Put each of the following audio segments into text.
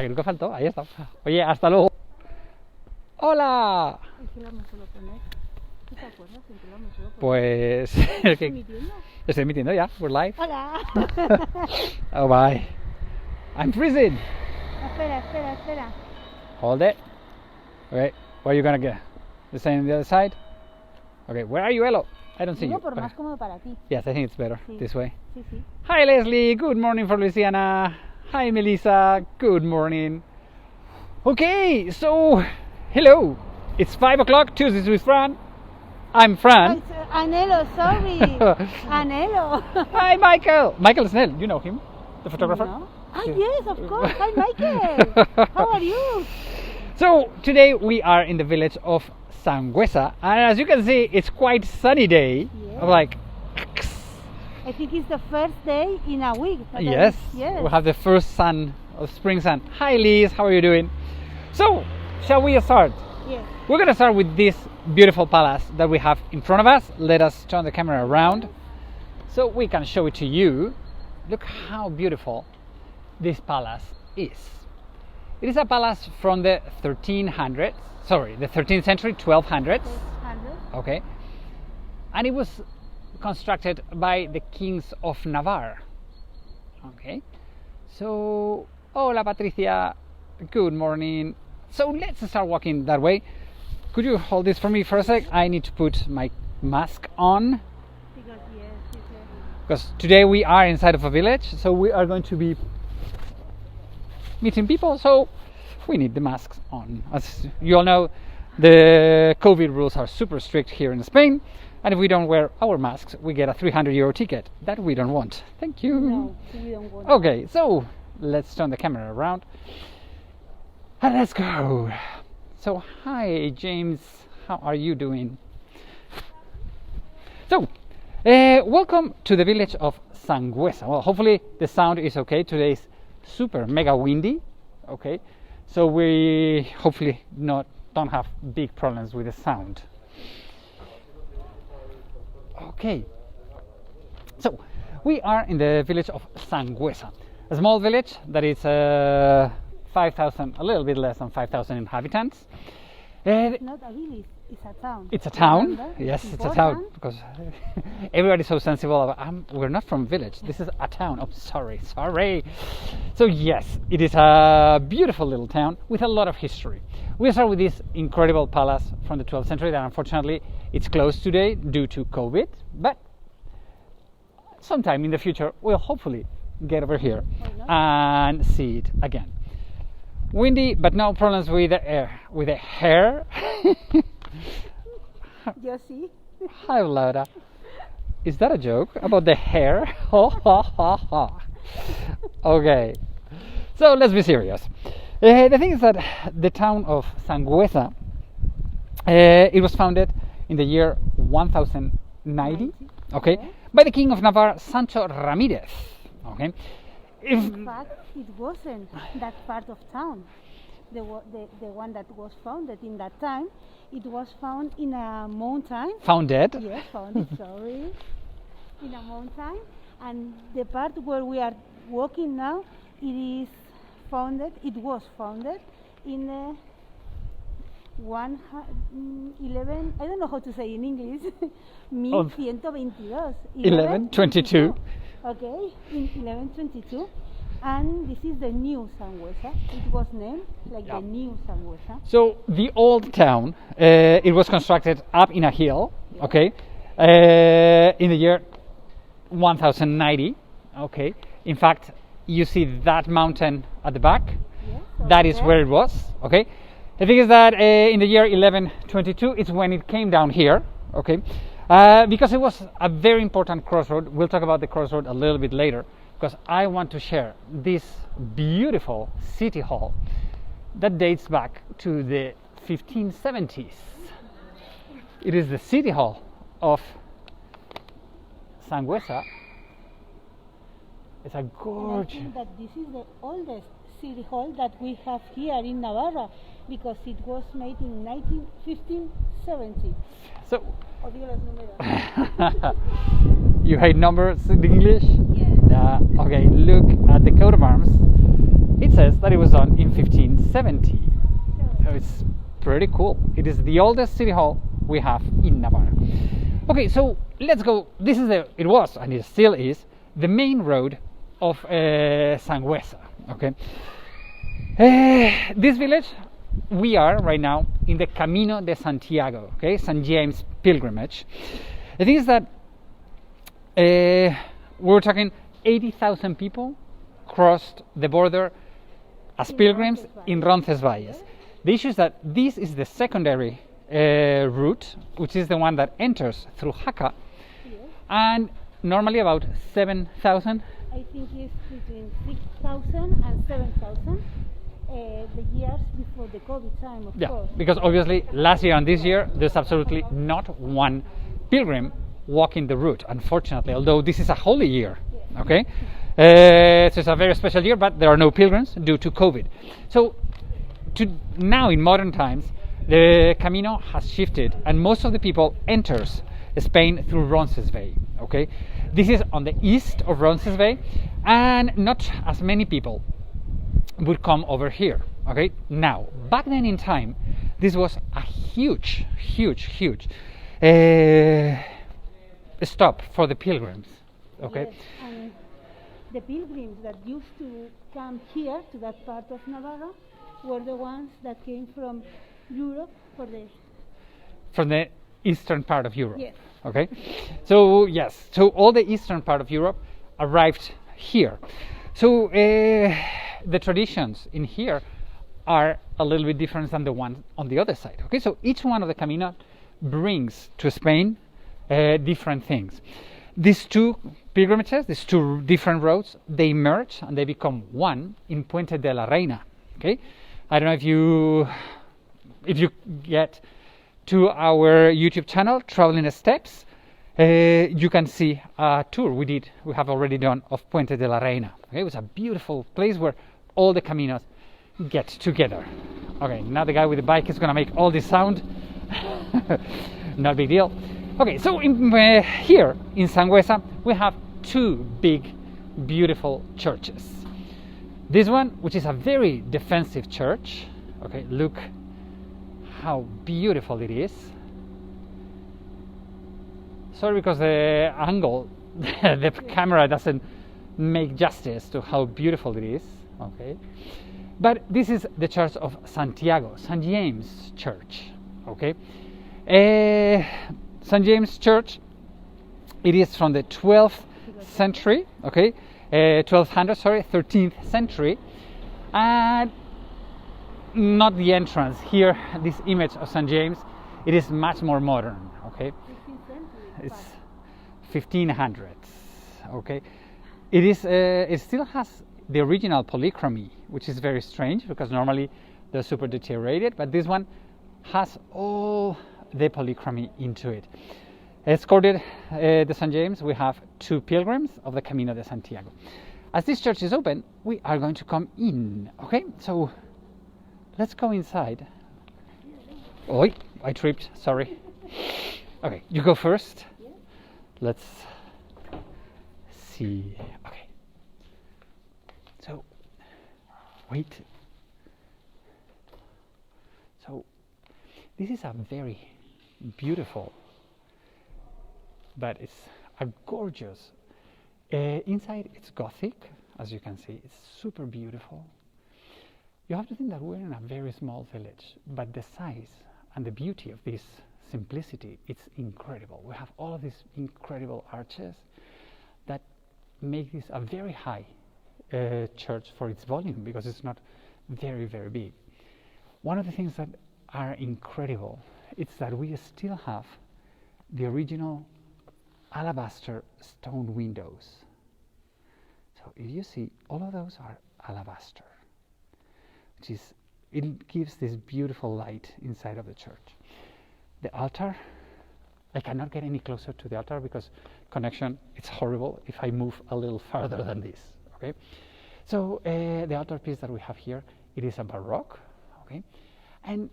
que nunca faltó, ahí está. Oye, hasta luego. ¡Hola! ¿Te acuerdas? Siempre lo hemos hecho. Pues... ¿Estás emitiendo? Estoy emitiendo ya, we're live. Hola. Oh, bye. I'm freezing. Espera. Hold it. Okay, where are you gonna get? The same on the other side? Okay, where are you, Elo? I don't see you. Por Okay. más cómodo para ti. Yes, I think it's better Sí. this way. Sí. Hi, Leslie. Good morning from Louisiana. Hi, Melissa. Good morning. Okay, so hello. It's 5 o'clock. Tuesdays with Fran. I'm Fran. Anelo, sorry. Anelo. Hi, Michael. Michael Snell. You know him, the photographer. No? Yes, of course. Hi, Michael. How are you? So today we are in the village of SANGÜESA, and as you can see, it's quite sunny day. Yeah. Like, I think it's the first day in a week. yes, we have the first sun of spring sun. Hi, Liz. How are you doing? So, shall we start? Yes. We're gonna start with this beautiful palace that we have in front of us. Let us turn the camera around so we can show it to you. Look how beautiful this palace is. It is a palace from the 1300s, sorry, the 13th century, 1200s. Okay. And it was constructed by the kings of Navarre. Okay. So, hola Patricia, good morning. So let's start walking that way. Could you hold this for me for a sec? I need to put my mask on. Because today we are inside of a village, so we are going to be meeting people, so we need the masks on. As you all know, the COVID rules are super strict here in Spain, and if we don't wear our masks, we get a €300 ticket. That we don't want. Thank you. No, we don't want. Okay, so let's turn the camera around and let's go. So, hi James, how are you doing? So, welcome to the village of SANGÜESA. Well, hopefully the sound is okay. Today is super mega windy. Okay, so we hopefully don't have big problems with the sound. Okay, so we are in the village of SANGÜESA, a small village that is 5,000, a little bit less than 5,000 inhabitants. It's not a village, it's a town. It's a town. Remember? Yes, it's a town because everybody's so sensible about. We're not from village. This is a town. Oh, sorry. So yes, it is a beautiful little town with a lot of history. We start with this incredible palace from the 12th century that unfortunately it's closed today due to COVID, but sometime in the future we'll hopefully get over here and see it again. Windy, but no problems with the air, with the hair. You see? Hi, Laura. Is that a joke about the hair? Okay, so let's be serious. The thing is that the town of SANGÜESA, it was founded in the year 1090, okay, by the king of Navarre, Sancho Ramirez. Okay. In fact, it wasn't that part of town. The one that was founded in that time, it was found in a mountain. Founded? Yes, founded, sorry. In a mountain. And the part where we are walking now, it was founded in 11, I don't know how to say in English, 1122. 1122. Okay, in 1122, and this is the new SANGÜESA. It was named like the new SANGÜESA. So the old town, it was constructed up in a hill, okay, in the year 1090, okay. In fact, you see that mountain at the back. Yes, that is where it was, okay. The thing is that in the year 1122, it's when it came down here, okay. Because it was a very important crossroad. We'll talk about the crossroad a little bit later, because I want to share this beautiful city hall that dates back to the 1570s. It is the city hall of SANGÜESA. It's a gorgeous. I think that this is the oldest city hall that we have here in Navarra, because it was made in 1570. So, you hate numbers in English? Yeah. Okay, look at the coat of arms it says that it was done in 1570. So it's pretty cool. It is the oldest city hall we have in Navarra. Okay, so let's go. It was, and it still is, the main road of SANGÜESA. Okay, this village, we are right now in the Camino de Santiago, okay, St. James pilgrimage. The thing is that we're talking 80,000 people crossed the border as pilgrims in Roncesvalles. The issue is that this is the secondary route, which is the one that enters through Jaca, and normally about 7,000. I think it's between 6,000 and 7,000 the years before the COVID time, of course. Because obviously last year and this year there's absolutely not one pilgrim walking the route, unfortunately, although this is a holy year. Okay, so it's a very special year, but there are no pilgrims due to COVID. So now in modern times the Camino has shifted and most of the people enters Spain through Roncesvalles. Okay, this is on the east of Roncesvalles, and not as many people would come over here. Okay, now back then in time this was a huge stop for the pilgrims. Okay, yes, and the pilgrims that used to come here to that part of Navarra were the ones that came from Europe from the eastern part of Europe. Yes. Okay, so yes, so all the eastern part of Europe arrived here. So the traditions in here are a little bit different than the ones on the other side. Okay, so each one of the Camino brings to Spain different things. These two pilgrimages, these two different roads, they merge and they become one in Puente de la Reina. Okay, I don't know if you get to our YouTube channel, Traveling Steps, you can see a tour we have already done of Puente de la Reina. Okay, it was a beautiful place where all the Caminos get together. Okay, now the guy with the bike is gonna make all this sound. Not a big deal. Okay, so here in SANGÜESA we have two big, beautiful churches. This one, which is a very defensive church. Okay, look how beautiful it is. Sorry, because the angle, the camera doesn't make justice to how beautiful it is. Okay, but this is the church of Santiago, St. James Church. Okay, St. James Church, it is from the 12th century, okay, 13th century, and not the entrance. Here, this image of St. James, it is much more modern, okay, it's 1500s, okay. It is, it still has the original polychromy, which is very strange because normally they're super deteriorated, but this one has all the polychromy into it. Escorted the St. James, we have two pilgrims of the Camino de Santiago. As this church is open, we are going to come in. Okay, so let's go inside. Oh, I tripped, sorry. Okay, you go first. Let's see. Okay, so wait. So this is a very beautiful, but it's a gorgeous. Inside it's Gothic, as you can see. It's super beautiful. You have to think that we're in a very small village, but the size and the beauty of this simplicity, it's incredible. We have all of these incredible arches that make this a very high church for its volume, because it's not very, very big. One of the things that are incredible is that we still have the original alabaster stone windows. So if you see, all of those are alabaster, which is, it gives this beautiful light inside of the church. The altar, I cannot get any closer to the altar because connection, it's horrible if I move a little farther than this. Okay, so the altar piece that we have here, it is a Baroque. Okay, and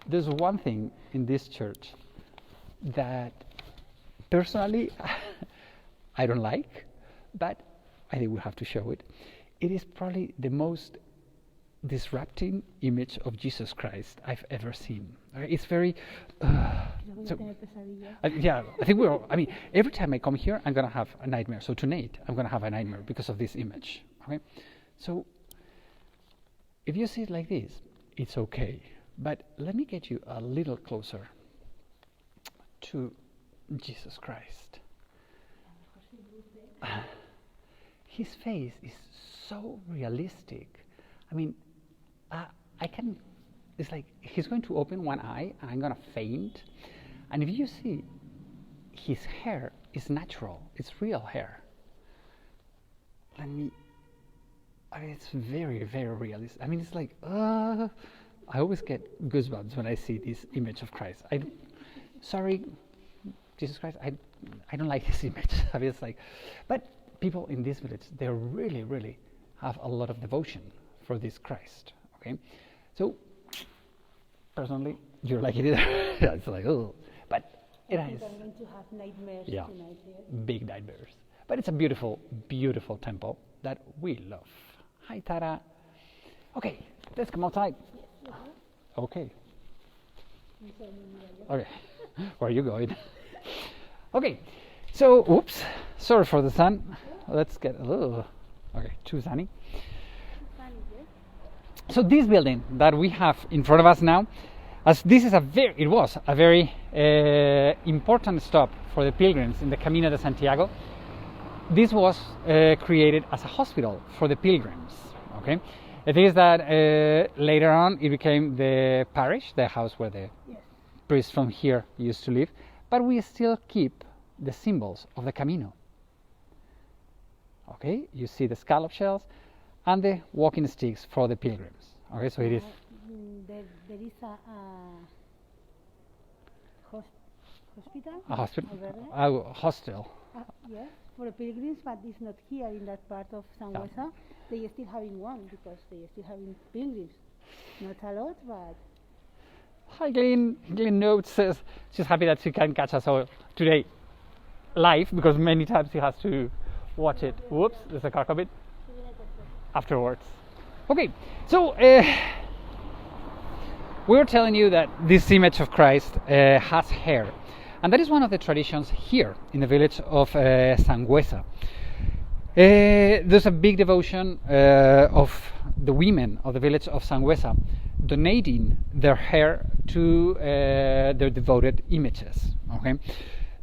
there's one thing in this church that personally I don't like, but I think we have to show it. it is probably the most disrupting image of Jesus Christ I've ever seen. It's very so, yeah, I think we're all, I mean, every time I come here I'm gonna have a nightmare. So tonight I'm gonna have a nightmare because of this image. Okay, so if you see it like this, it's okay, but let me get you a little closer to Jesus Christ. His face is so realistic. I mean, I can, it's like he's going to open one eye and I'm going to faint. And if you see, his hair is natural, it's real hair. I mean, it's very, very realistic. I mean, it's like, I always get goosebumps when I see this image of Christ. Sorry, Jesus Christ, I don't like this image. I mean, it's like, but people in this village, they really, really have a lot of devotion for this Christ. Okay, so personally, you're like it either. It's like, oh, but it is. I'm going to have nightmares tonight here. Big nightmares. But it's a beautiful, beautiful temple that we love. Hi, Tara. Okay, let's come outside. Okay. Okay, where are you going? Okay, so, oops, sorry for the sun. Let's get, okay, too sunny. So this building that we have in front of us now, as this is it was a very important stop for the pilgrims in the Camino de Santiago. This was created as a hospital for the pilgrims. Okay, it is that later on it became the parish, the house where the priests from here used to live, but we still keep the symbols of the Camino. Okay, you see the scallop shells and the walking sticks for the pilgrims. Okay, so it is. There is a hospital. A hospital. Hostel. Yes, for the pilgrims, but it's not here in that part of SANGÜESA. They are still having one because they are still having pilgrims. Not a lot, but. Hi, Glenn. Glenn notes says she's happy that she can catch us all today live because many times she has to watch it. Whoops, there's a car coming afterwards. Okay, so we were telling you that this image of Christ has hair, and that is one of the traditions here in the village of SANGÜESA. There's a big devotion of the women of the village of SANGÜESA donating their hair to their devoted images. Okay,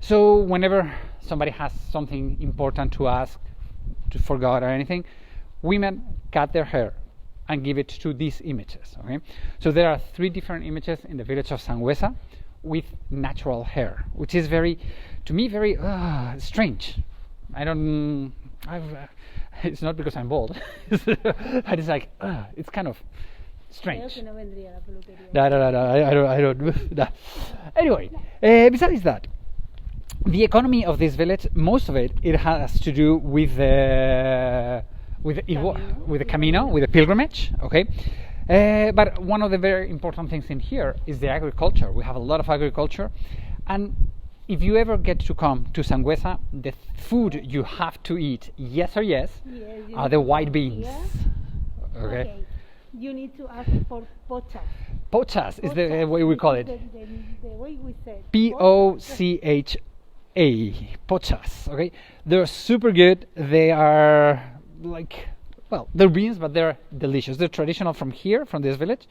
so whenever somebody has something important to ask for God or anything, women cut their hair and give it to these images. Okay, so there are 3 different images in the village of SANGÜESA with natural hair, which is to me very strange. It's not because I'm bald, but it's like it's kind of strange. No, I don't. Anyway, besides that, the economy of this village, most of it has to do with the Camino, with the pilgrimage. Okay, but one of the very important things in here is the agriculture. We have a lot of agriculture, and if you ever get to come to SANGÜESA, the food you have to eat, yes, are the white beans. Yeah? Okay. You need to ask for pochas. Pochas is the way we call it. The way we say. Pocha. Pochas. Okay, they're super good. They are they're beans, but they're delicious. They're traditional from here, from this village,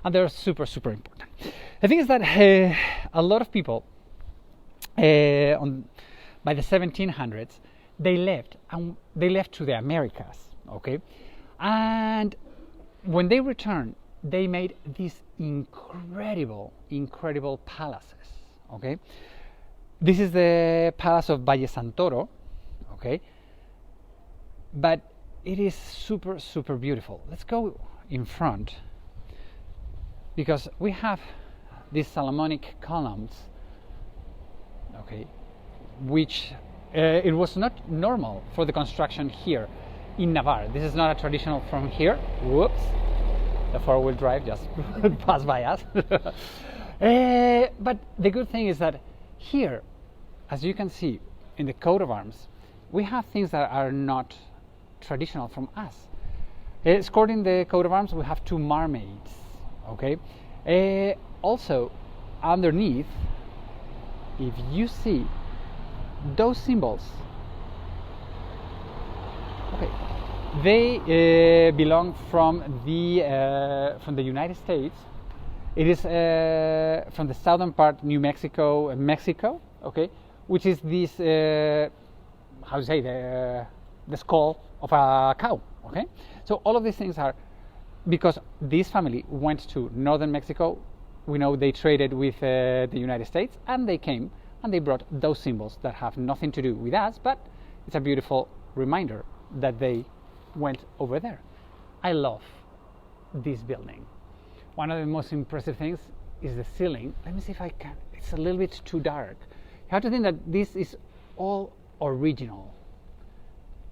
and they're super, super important. The thing is that a lot of people by the 1700s they left to the Americas. Okay, and when they returned, they made these incredible palaces. Okay, this is the palace of Santoro. Okay, but it is super, super beautiful. Let's go in front because we have these Solomonic columns. Okay, which it was not normal for the construction here in Navarre. This is not a traditional from here. Whoops, the 4-wheel drive just passed by us. But the good thing is that here, as you can see in the coat of arms, we have things that are not traditional from us. Escorting the coat of arms, we have two mermaids. Okay. Also, underneath, if you see those symbols, okay, they belong from the United States. It is from the southern part, New Mexico, Mexico. Okay, which is this how to say the skull of a cow. Okay, so all of these things are because this family went to northern Mexico. We know they traded with the United States, and they came and they brought those symbols that have nothing to do with us, but it's a beautiful reminder that they went over there. I love this building. One of the most impressive things is the ceiling. Let me see if I can. It's a little bit too dark. You have to think that this is all original.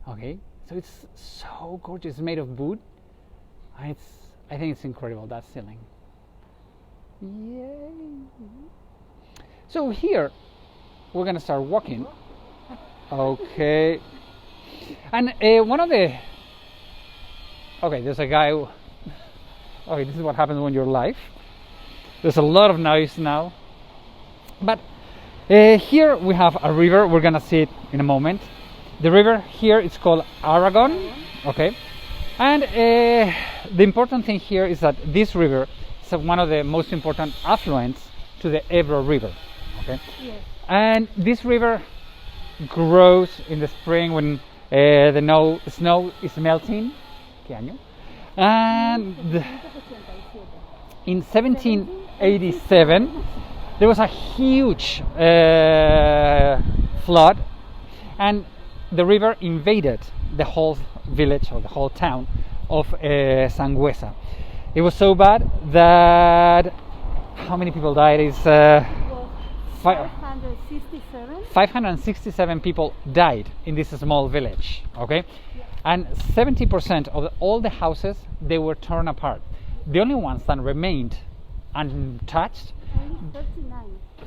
Okay, so it's so gorgeous. It's made of wood. I think it's incredible, that ceiling. Yay! So here we're gonna start walking. Okay, and one of the there's a guy. Okay, this is what happens when you're live. There's a lot of noise now, but here we have a river. We're gonna see it in a moment. The river here is called Aragon. Okay, and the important thing here is that this river is one of the most important affluents to the Ebro River. Okay, Yes. and this river grows in the spring when the snow is melting. ¿Qué año? And in 1787 there was a huge flood, and the river invaded the whole village or the whole town of SANGÜESA. It was so bad that how many people died is 567. 567 people died in this small village. Okay, and 70% of all the houses, they were torn apart. The only ones that remained untouched, Only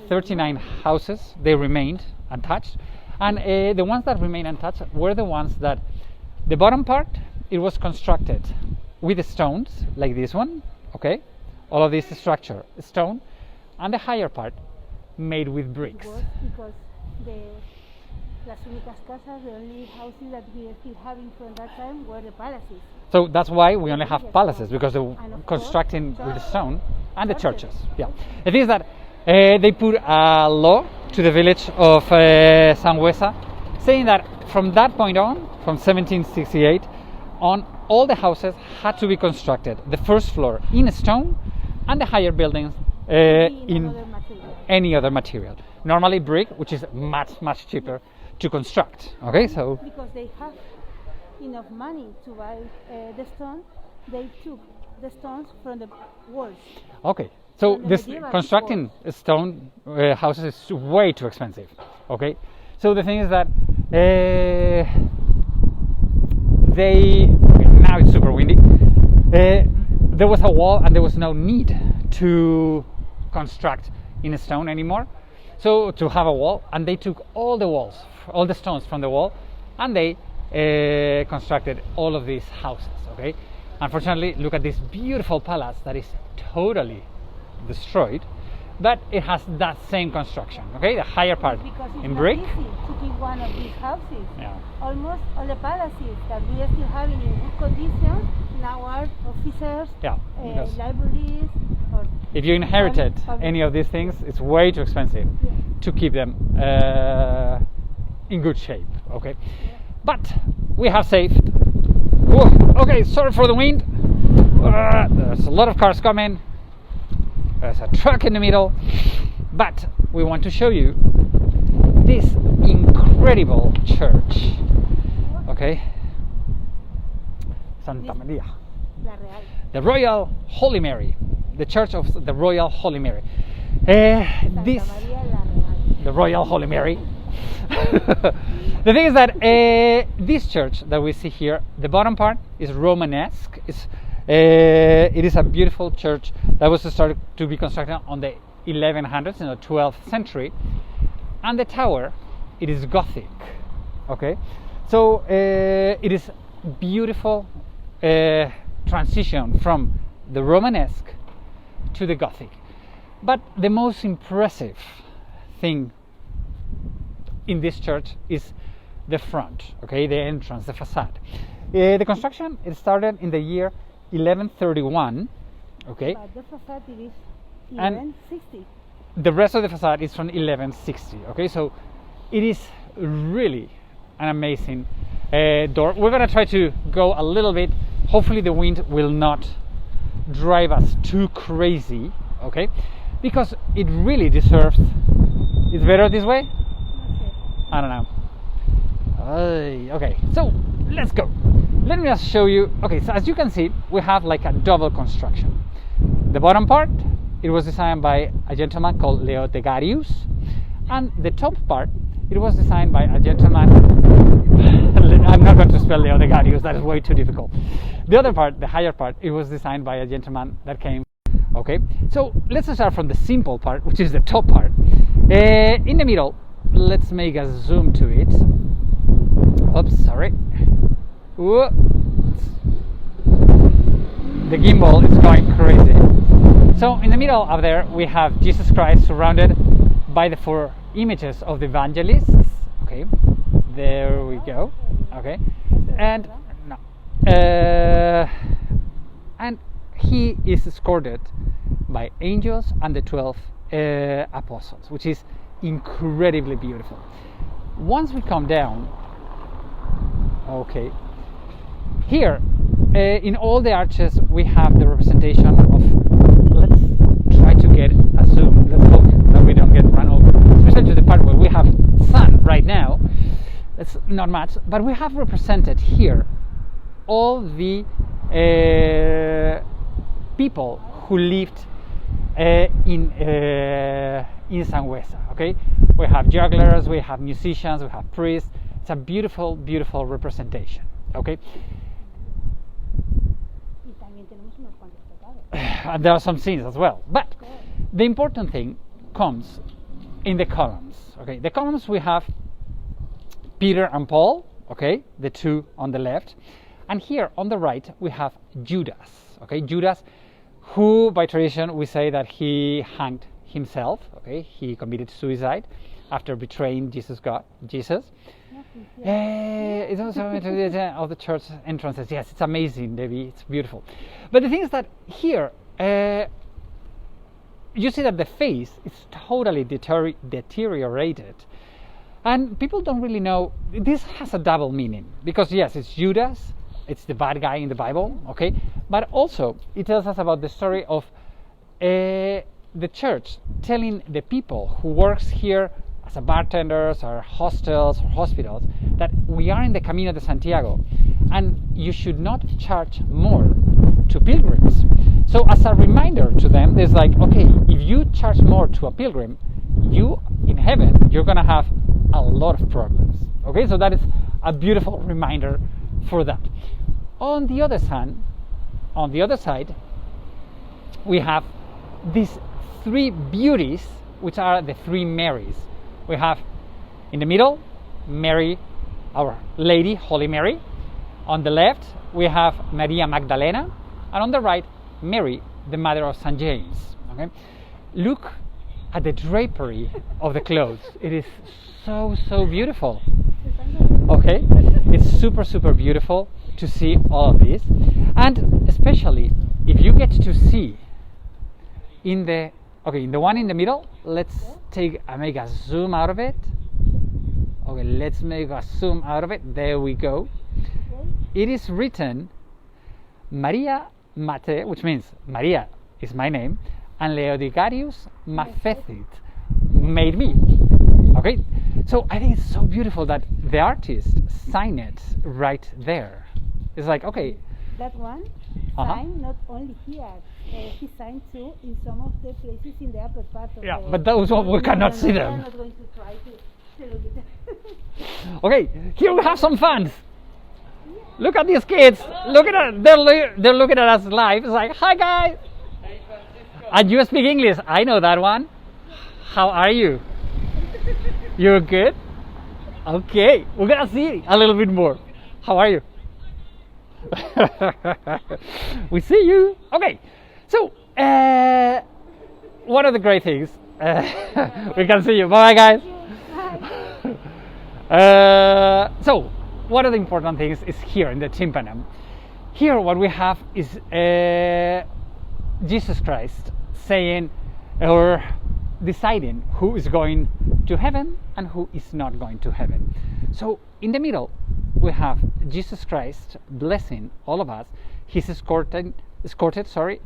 39 houses, they remained untouched, and the ones that remained untouched were the ones that the bottom part, it was constructed with stones like this one. Okay, all of this structure stone, and the higher part made with bricks. It was because las únicas casas, the only houses that we still having from that time were the palaces. So that's why we only have palaces, because they were And of constructing course, with the stone, and the churches. churches. Yeah, the thing is that they put a law to the village of SANGÜESA, saying that from that point on, from 1768 on, all the houses had to be constructed, the first floor in stone, and the higher buildings in another material. any other material. Normally brick, which is much cheaper to construct. Okay, so Because they have enough money to buy the stone, they took the stones from the walls. okay, so From the this medieval constructing stone houses is way too expensive. Okay, so the thing is that now it's super windy. There was a wall, and there was no need to construct in stone anymore. So to have a wall, and they took all the stones from the wall, and they constructed all of these houses. Okay, unfortunately, look at this beautiful palace that is totally destroyed, but it has that same construction. Okay, the higher part Because it's in not brick. easy to keep one of these houses. Yeah. Almost all the palaces that we are still having in good condition now are officers, Yeah, because libraries, or if you inherited public- any of these things, it's way too expensive Yeah. to keep them in good shape. Okay, but we have saved. Whoa, okay, sorry for the wind. There's a lot of cars coming. There's a truck in the middle, but we want to show you this incredible church. Okay, Santa Maria, La Real. the Royal Holy Mary, the Church of the Royal Holy Mary. Santa This Maria La Real. the Royal Holy Mary. The thing is that this church that we see here, the bottom part is Romanesque. It is a beautiful church that was started to be constructed on the 1100s, in the 12th century, and the tower, it is Gothic. Okay, so it is beautiful transition from the Romanesque to the Gothic. But the most impressive thing in this church is the front, okay, the entrance, the facade. The construction, it started in the year 1131, okay, But the facade is And- 1160. the rest of the facade is from 1160, okay, so it is really an amazing door. We're gonna try to go a little bit. Hopefully the wind will not drive us too crazy, okay, because it really deserves. It's better this way. Okay. I don't know. Okay, so let's go. Let me just show you. Okay, so as you can see, we have like a double construction. The bottom part, it was designed by a gentleman called Leotegarius, and the top part, it was designed by a gentleman. I'm not going to spell Leotegarius, that is way too difficult. The other part, the higher part, it was designed by a gentleman that came. Okay, so let's start from the simple part, which is the top part. In the middle, let's make a zoom to it. Oops, sorry. Whoa. The gimbal is going crazy. So in the middle of there, we have Jesus Christ surrounded by the 4 images of the evangelists. Okay, there we go. Okay, and no, and he is escorted by angels and the 12 apostles, which is incredibly beautiful. Once we come down, okay, here in all the arches we have the representation of. Let's try to get a zoom. Let's hope that we don't get run over, especially to the part where we have sun right now. It's not much, but we have represented here all the people who lived in SANGÜESA. Okay, we have jugglers, we have musicians, we have priests. It's a beautiful, beautiful representation. Okay, Y también tenemos unos cuantos pecados. and there are some scenes as well. But the important thing comes in the columns. Okay, the columns, we have Peter and Paul. Okay, the 2 on the left, and here on the right we have Judas. Okay, Judas, who by tradition we say that he hanged himself. Okay, he committed suicide after betraying Jesus. It's also of the church entrances. Yes, it's amazing, Debbie. It's beautiful. But the thing is that here, you see that the face is totally deteriorated, and people don't really know. This has a double meaning, because yes, it's Judas, it's the bad guy in the Bible, okay, but also it tells us about the story of the church telling the people who works here as a bartenders or hostels or hospitals that we are in the Camino de Santiago and you should not charge more to pilgrims. So as a reminder to them, there's like, okay, if you charge more to a pilgrim, you in heaven, you're gonna have a lot of problems. Okay, so that is a beautiful reminder for that. On the other side, we have these 3 beauties, which are the 3 Marys. We have in the middle Mary, our Lady, Holy Mary. On the left we have Maria Magdalena, and on the right Mary, the mother of St. James. Okay, look at the drapery of the clothes. It is so beautiful. Okay, it's super beautiful to see all of this, and especially if you get to see in the one in the middle. Let's make a zoom out of it. Okay, let's make a zoom out of it. There we go. It is written Maria Mate, which means Maria is my name, and Leodigarius Mafethit made me. Okay, so I think it's so beautiful that the artist signed it right there. It's like, okay, That one signed not only here, he signed too in some of the places in the upper part of yeah, the... but those one we cannot see them. I'm not going to try to look at that. Okay, here we have some fans. Look at these kids. Look at they're looking at us live. It's like, hi guys. And you speak English. I know that one. How are you? You're good? Okay, we're gonna see a little bit more. How are you? We see you. Okay, so one of the great things we can see you. Bye, guys. So one of the important things is here in the tympanum. Here, what we have is Jesus Christ saying or deciding who is going to heaven and who is not going to heaven. So in the middle we have Jesus Christ blessing all of us. He's escorted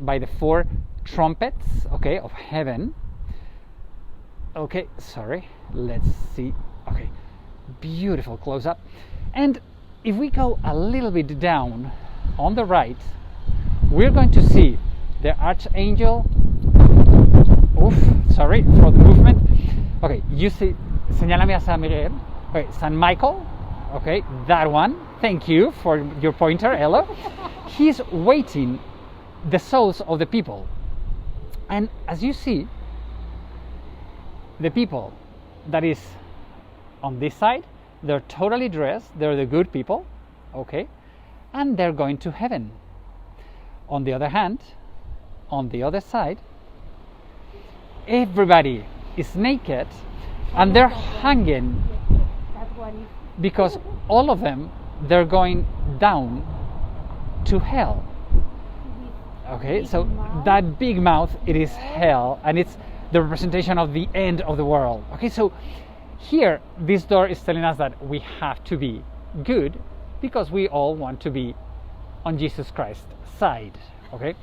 by the 4 trumpets, okay, of heaven. Okay, sorry, let's see. Okay, beautiful close up. And if we go a little bit down on the right, we're going to see the archangel. Oof, sorry for the movement. Okay, you see, señálame a San Miguel. Okay, San Michael. Okay, that one. Thank you for your pointer, Ella. He's waiting the souls of the people. And as you see, the people that is on this side, they're totally dressed, they're the good people, okay, and they're going to heaven. On the other hand, on the other side, everybody is naked and they're hanging because all of them, they're going down to hell. Okay, so that big mouth, it is hell, and it's the representation of the end of the world. Okay, so here this door is telling us that we have to be good because we all want to be on Jesus Christ's side. Okay,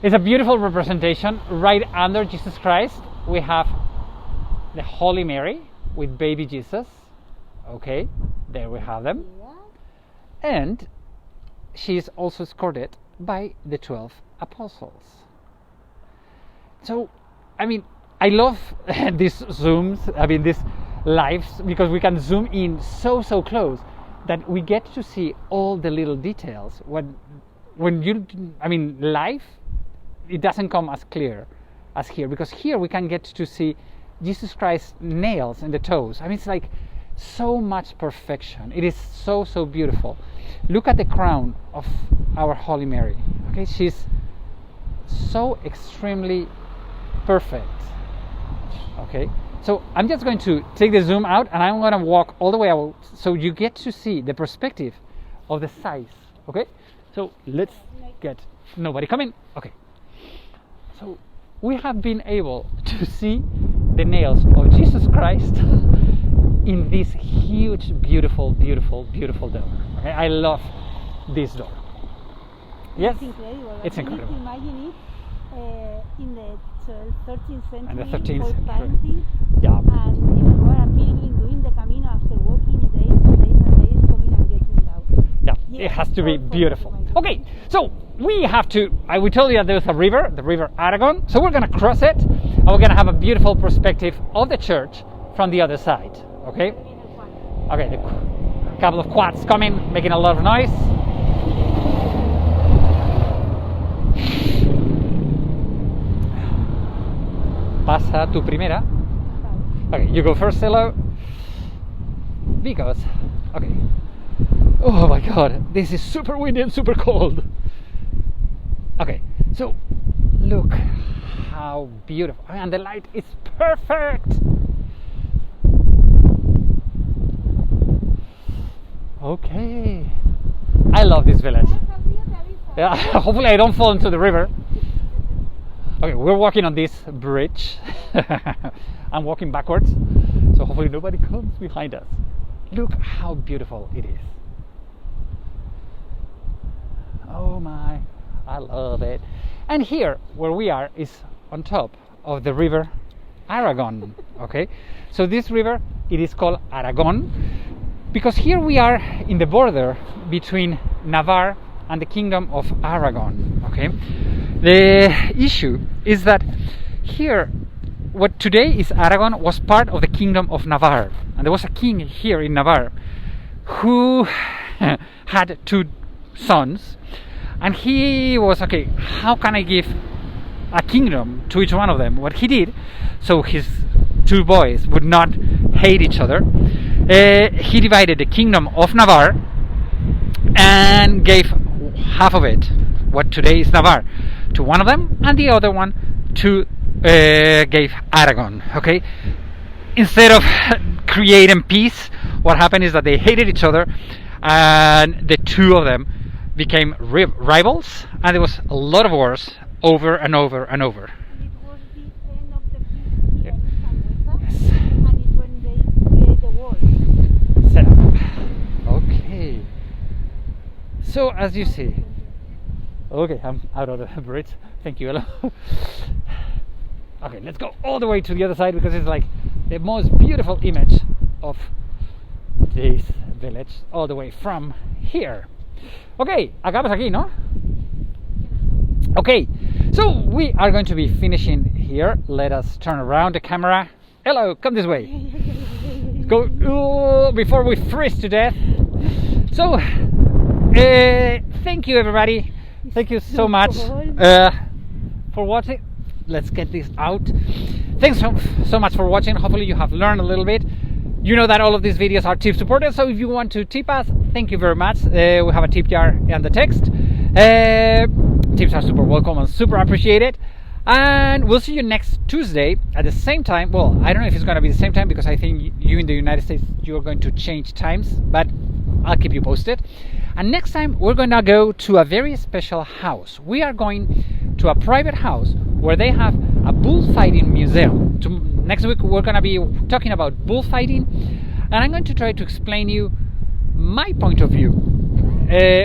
it's a beautiful representation. Right under Jesus Christ we have the Holy Mary with baby Jesus. Okay, there we have them, and she's also escorted by the 12 apostles. So I mean, I love these zooms, I mean these lives, because we can zoom in so close that we get to see all the little details. When you, I mean, live, it doesn't come as clear as here, because here we can get to see Jesus Christ's nails in the toes. I mean, it's like so much perfection. It is so beautiful. Look at the crown of our Holy Mary. Okay, she's so extremely perfect. Okay, so I'm just going to take the zoom out and I'm going to walk all the way out so you get to see the perspective of the size. Okay, so let's get nobody coming. Okay, so we have been able to see the nails of Jesus Christ in this huge, beautiful door. Okay, I love this door. Yes, it's incredible. It's incredible. You need to imagine it in the 13th century, And the 13th old century. painting, Yeah. and you were a pilgrim doing the Camino after walking days and days coming and getting down. Yeah, it has to be beautiful. Okay, so we have to, we told you that there's a river, the river Aragon, so we're going to cross it and we're going to have a beautiful perspective of the church from the other side. Okay, a couple of quads coming, making a lot of noise. Pasa tu primera. Okay, you go first, Hello. Because, okay. Oh my god, this is super windy and super cold. Okay, so look how beautiful, and the light is perfect. Okay, I love this village. Yeah, hopefully I don't fall into the river. Okay, we're walking on this bridge. I'm walking backwards, so hopefully nobody comes behind us. Look how beautiful it is. Oh my, I love it. And here, where we are, is on top of the river Aragon. Okay, so this river, it is called Aragon because here we are in the border between Navarre and the Kingdom of Aragon. Okay, the issue is that here, what today is Aragon was part of the Kingdom of Navarre, and there was a king here in Navarre who had 2 sons, and he was, okay, how can I give a kingdom to each one of them? What he did, so his 2 boys would not hate each other, he divided the Kingdom of Navarre and gave half of it, what today is Navarre, to one of them, and the other one to gave Aragon. Okay, instead of creating peace, what happened is that they hated each other, and the two of them became rivals, and there was a lot of wars over and over and over. It was the end of the peace here in Sangüesa, and it's when they create the wall. Set up. Okay. So as you see, okay, I'm out of the bridge. Thank you, Ella. Okay, let's go all the way to the other side because it's like the most beautiful image of this village all the way from here. Okay, acabas aquí, ¿no? Okay, so we are going to be finishing here. Let us turn around the camera. Hello, come this way. Go before we freeze to death. So, thank you everybody. Thank you so much for watching. Let's get this out. Thanks so much for watching. Hopefully you have learned a little bit. You know that all of these videos are tip supported, so if you want to tip us, thank you very much. We have a tip jar in the text. Tips are super welcome and super appreciated. And we'll see you next Tuesday at the same time. Well, I don't know if it's going to be the same time because I think you in the United States, you're going to change times, but I'll keep you posted. And next time we're going to go to a very special house. We are going to a private house where they have a bullfighting museum. Next week we're going to be talking about bullfighting, and I'm going to try to explain you my point of view,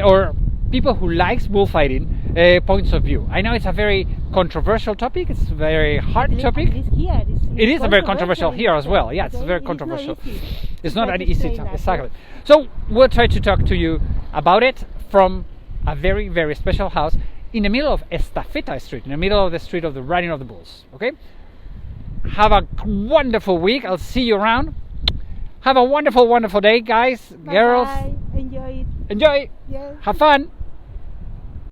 or people who likes bullfighting points of view. I know it's a very controversial topic. It's a very hard topic. It is a very controversial here as well. Yeah, it's very controversial. It's not an easy topic. Exactly. So we'll try to talk to you about it from a very, very special house in the middle of Estafeta Street, in the middle of the street of the riding of the bulls. Okay? Have a wonderful week. I'll see you around. Have a wonderful, wonderful day, guys, girls. Enjoy it. Enjoy. Yes. Have fun.